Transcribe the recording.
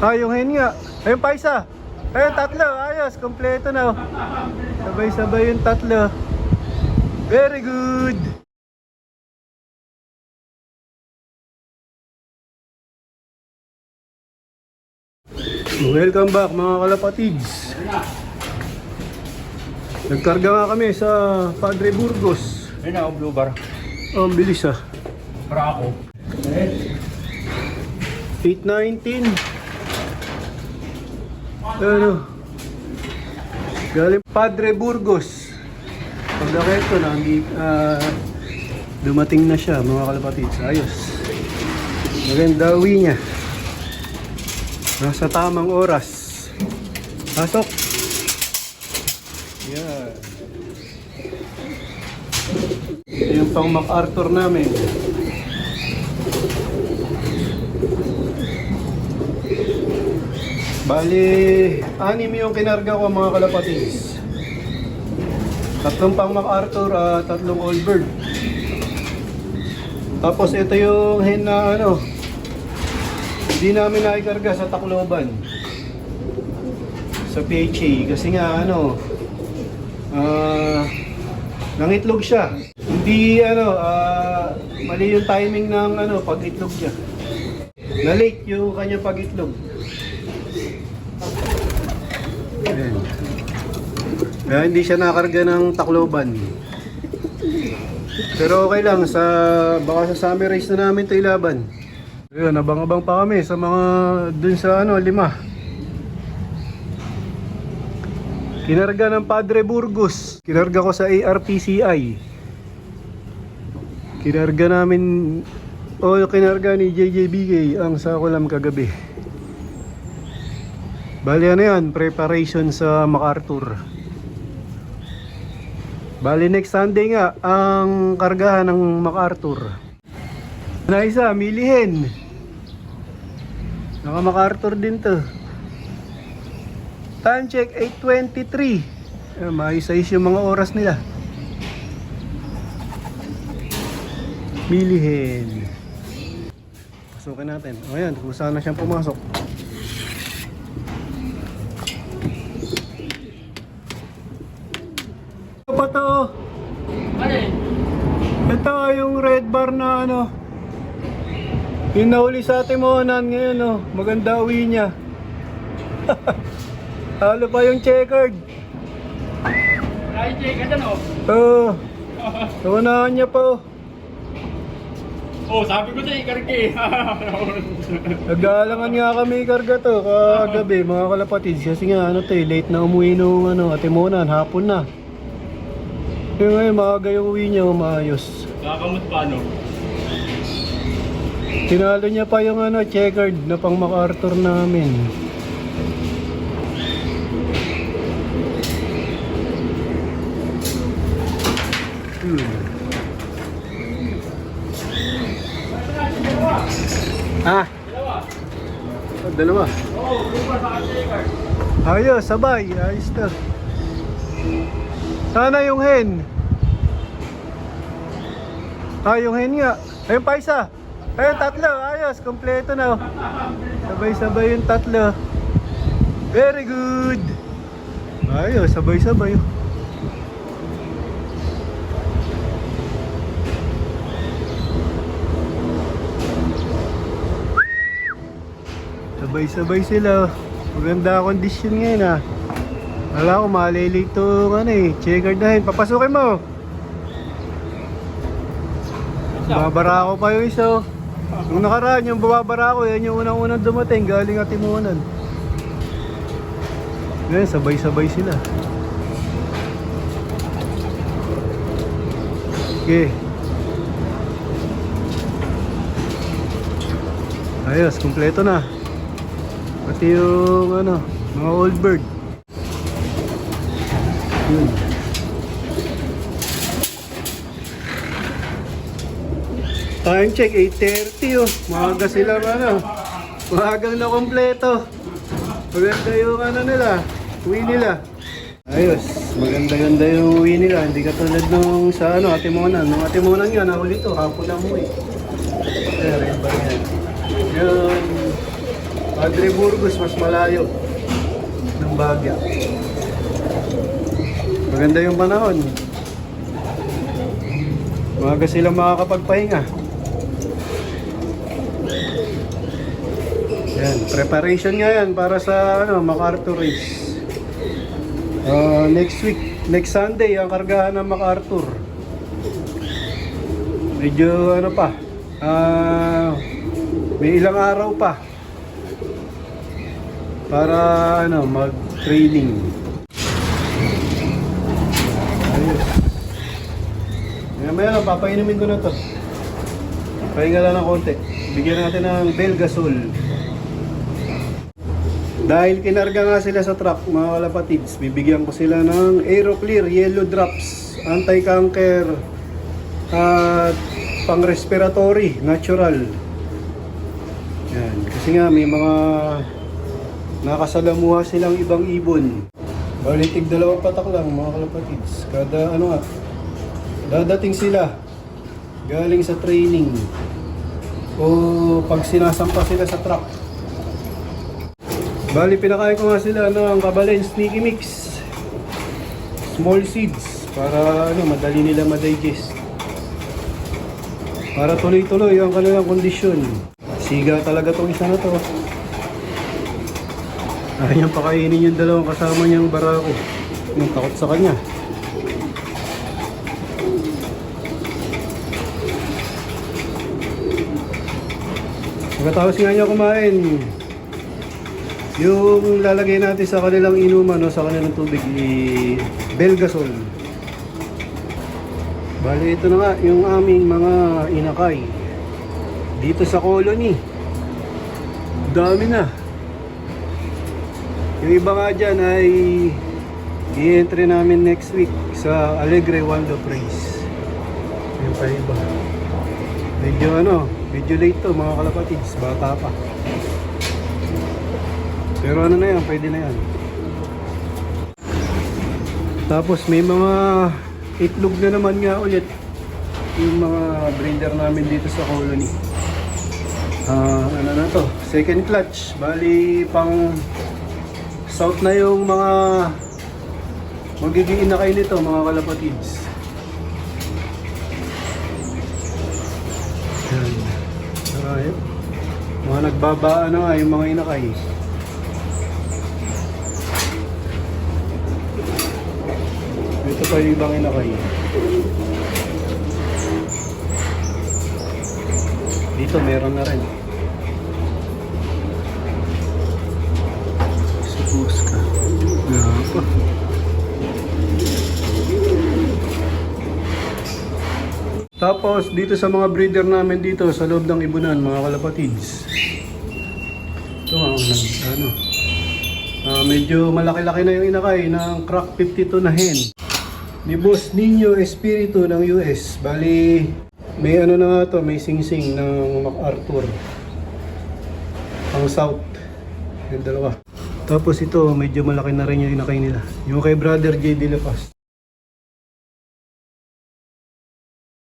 Yung hen nga. Ayun pa isa. Ayun, tatlo. Ayos, kompleto na. Sabay-sabay yung tatlo. Very good. Welcome back mga kalapatids. Nagkarga nga kami sa Padre Burgos. Ayun ako, blue bar. Oh, ang bilis ah. Para ako. 819. Ano? Galing Padre Burgos. Pagdaketo na, dumating na siya mga kalapatids. Ayos. Maganda uwi niya. Nasa tamang oras. Pasok. Yan. Yung pang MacArthur namin. Bali, 6 yung kinarga ko mga kalapatids. 3 pang MacArthur, 3 Allbird. Tapos ito yung hen na ano, hindi namin naikarga sa Tacloban. Sa PHA. Kasi nga ano, nangitlog siya. Hindi ano, mali yung timing ng ano, pag-itlog niya. Na-late yung kanya pag-itlog. Ayan. Kaya hindi siya nakarga ng Tacloban. Pero okay lang, baka sa summer race na namin ito ilaban. Ayun, abang-abang pa kami sa mga dun sa ano, 5. Kinarga ng Padre Burgos. Kinarga ko sa ARPCI. Kinarga namin, kinarga ni JJBK ang sa kulam kagabi. Bali ano yan, preparation sa MacArthur. Bali next Sunday nga ang kargahan ng MacArthur. Na isa, milihin. Naka MacArthur din to. Time check 8:23. Maayos-ayos yung mga oras nila. Milihin. Pasukin natin. O yan, kung saan na siyang pumasok. Ito pa to. Ito yung red bar na ano. Yung nahuli sa Timonan ngayon, oh. Maganda uwi niya. Halo pa yung checkered. Ay, checkered ano? Oo. Naunahan niya pa, oh. Oh, sabi ko sa'yo, ikarge. Nag-aalangan nga kami ikarga to kagabi, mga kalapatids. Kasi nga, ano to, late na umuwi nung ano, Timonan, hapon na. Yung ngayon, maaga yung uwi niya, umayos. Kakamot pa, no? Tinalo niya pa yung ano, checkered na pang MacArthur namin. Dalawa. Ayos, sabay. Ayos na. Sana yung hen. Yung hen nga. Ayun pa isa. Ayun, tatlo. Ayos, kompleto na. Sabay-sabay yung tatlo. Very good. Ayos, sabay-sabay. Sabay-sabay sila. Maganda kondisyon ngayon ah. Wala ko, malilate itong ano eh. Checkered na hen. Papasukin mo. Babara ko pa yung isa. Nung nakaraan, yung babara ko, yan yung unang-unang dumating. Galing at Timonan. Ngayon, sabay-sabay sila. Okay. Ayos, kumpleto na. Pati yung ano, mga old bird. Yun. Time check 8:30 oh. Maaga sila ano. Maagang na kompleto. Maganda yung ano nila, uwi nila. Ayos, maganda-ganda yung uwi nila. Hindi katulad nung sa ano, Atimonan. Nung Atimonan yun, nahuli to, hapon na umuwi. Red bar yan. Yun. Padre Burgos, mas malayo ng Bagya. Maganda yung panahon. Maaga silang makakapagpahinga. Yan, preparation nga yan para sa MacArthur race. Next week, next Sunday, ang kargahan ng MacArthur. Medyo pa, may ilang araw pa para mag-training. Ayos. Maya lang, papainumin ko na to. Pahinga lang ng konti. Bigyan natin ng Belgasol. Dahil kinarga nga sila sa truck, mga kalapatids, bibigyan ko sila ng Aeroclear Yellow Drops, anti-cancer at pang-respiratory, natural. Yan. Kasi nga may mga nakasalamuha silang ibang ibon. Balitig 2 patak lang mga kalapatids. Kada dadating sila galing sa training o pag sinasampa sila sa truck. Bali, pinakain ko nga sila ng Kabalen Sneaky Mix. Small seeds para madali nila ma-digest. Para tuloy-tuloy ang kanilang kondisyon. Siga talaga tong isa na to. Ayaw pakainin yung 2 kasama niyang barako. Yung takot sa kanya. Pagkatapos nga niya kumain, yung lalagay natin sa kanilang inuman o sa kanilang tubig Belgasol. Bali, ito na nga yung aming mga inakay dito sa colony. Dami na. Yung iba nga dyan ay i-entry namin next week sa Alegre Wando Praise. Yung pa iba. Medyo late to mga kalapatids, bata pa. Pero na yan, pwede na yan. Tapos may mga itlog na naman nga ulit yung mga breeder namin dito sa colony. Ano na to? Second clutch. Bali pang south na yung mga magiging inakay nito mga kalapatids. Yan. Mga nagbabaan na nga yung mga inakay. Ito pa yung ibang inakay. Dito meron na rin. Suppose ka. Napa. Tapos dito sa mga breeder namin dito sa loob ng ibunan mga kalapatids. Ito medyo malaki-laki na yung inakay ng crack 52 na hen ni Boss Nino Espiritu ng US. Bali, may na nga to, may sing-sing ng MacArthur. Ang south. Yung 2. Tapos ito, medyo malaki na rin yung inakay nila. Yung kay Brother J. De La Paz.